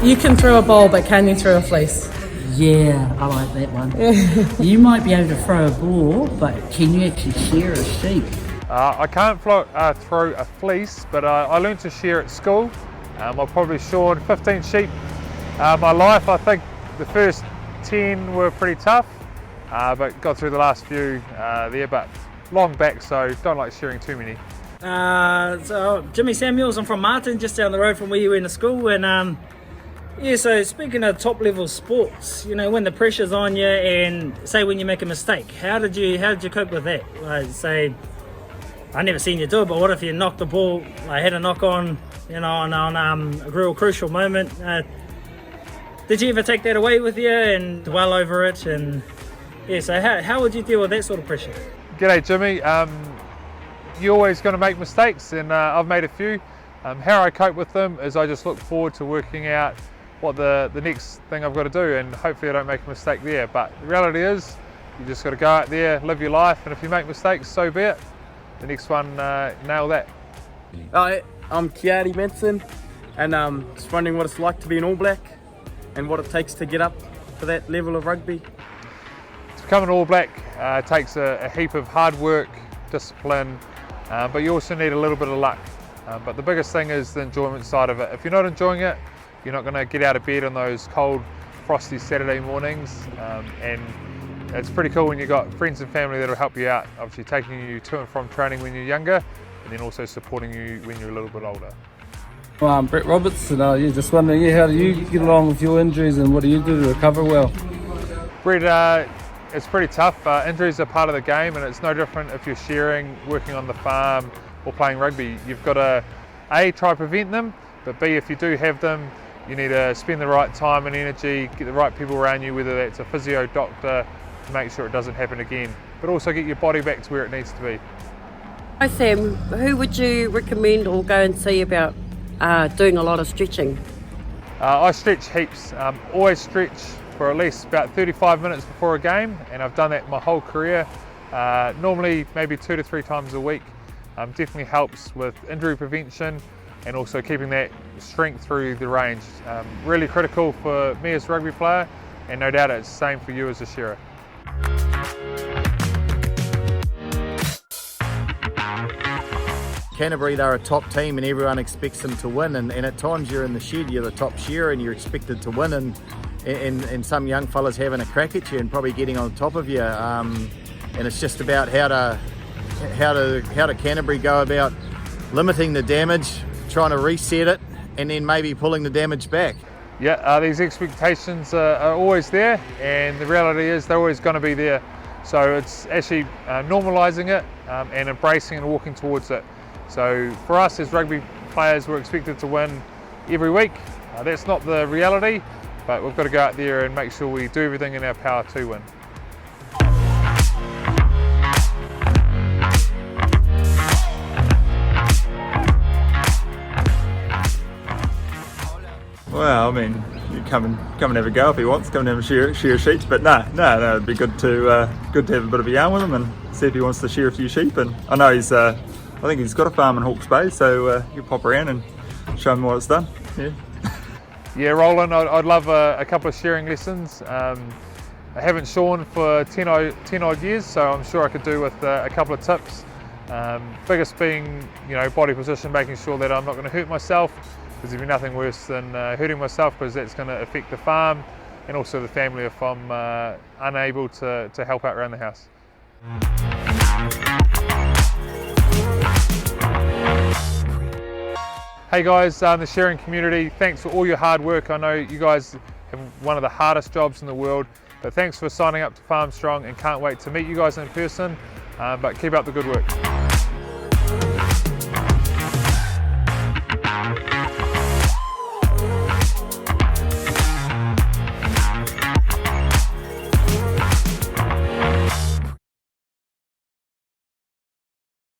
You can throw a ball, but can you throw a fleece? Yeah, I like that one. You might be able to throw a ball, but can you actually shear a sheep? I can't throw a fleece, but I learned to shear at school. I've probably shorn 15 sheep my life. I think the first 10 were pretty tough, but got through the last few there, but long back, so don't like shearing too many. So Jimmy Samuels, I'm from Martin, just down the road from where you went to school, and yeah, so speaking of top level sports, you know, when the pressure's on you and say when you make a mistake, how did you cope with that? Like, say, I never seen you do it, but what if you knocked the ball, like had a knock on, you know, on a real crucial moment? Did you ever take that away with you and dwell over it? And yeah, so how would you deal with that sort of pressure? G'day Jimmy, you're always going to make mistakes, and I've made a few. How I cope with them is I just look forward to working out what the next thing I've got to do, and hopefully I don't make a mistake there. But the reality is, you just got to go out there, live your life, and if you make mistakes, so be it. The next one, nail that. I'm Kiari Manson, and just wondering what it's like to be an All Black and what it takes to get up to that level of rugby. To become an All Black takes a heap of hard work, discipline, but you also need a little bit of luck. But the biggest thing is the enjoyment side of it. If you're not enjoying it, you're not going to get out of bed on those cold, frosty Saturday mornings. And it's pretty cool when you've got friends and family that'll help you out, obviously taking you to and from training when you're younger, and then also supporting you when you're a little bit older. Well, I'm Brett Roberts, and just wondering, how do you get along with your injuries, and what do you do to recover well? Brett, it's pretty tough. Injuries are part of the game, and it's no different if you're shearing, working on the farm, or playing rugby. You've got to A, try to prevent them, but B, if you do have them, you need to spend the right time and energy, get the right people around you, whether that's a physio, doctor, to make sure it doesn't happen again, but also get your body back to where it needs to be. Hi Sam, who would you recommend or go and see about doing a lot of stretching? I stretch heaps, always stretch for at least about 35 minutes before a game, and I've done that my whole career, normally maybe 2 to 3 times a week. Definitely helps with injury prevention and also keeping that strength through the range. Really critical for me as a rugby player, and no doubt it's the same for you as a shearer. Canterbury, they're a top team and everyone expects them to win, and at times you're in the shed, you're the top shearer and you're expected to win, and some young fellas having a crack at you and probably getting on top of you, and it's just about how to Canterbury go about limiting the damage, trying to reset it, and then maybe pulling the damage back. Yeah, these expectations are always there, and the reality is they're always going to be there. So it's actually normalising it and embracing and walking towards it. So for us as rugby players, we're expected to win every week. That's not the reality, but we've got to go out there and make sure we do everything in our power to win. Well, I mean, you come and have a go if he wants. Come and have a shear sheets, but no, it'd be good to have a bit of a yarn with him and see if he wants to shear a few sheep. And I know I think he's got a farm in Hawke's Bay, so you can pop around and show him what it's done. Yeah. Yeah, Roland, I'd love a couple of shearing lessons. I haven't shorn for 10 odd years, so I'm sure I could do with a couple of tips. Biggest being, body position, making sure that I'm not going to hurt myself, because there'd be nothing worse than hurting myself, because that's going to affect the farm and also the family if I'm unable to help out around the house. Hey guys, the shearing community, thanks for all your hard work. I know you guys have one of the hardest jobs in the world, but thanks for signing up to Farm Strong, and can't wait to meet you guys in person, but keep up the good work.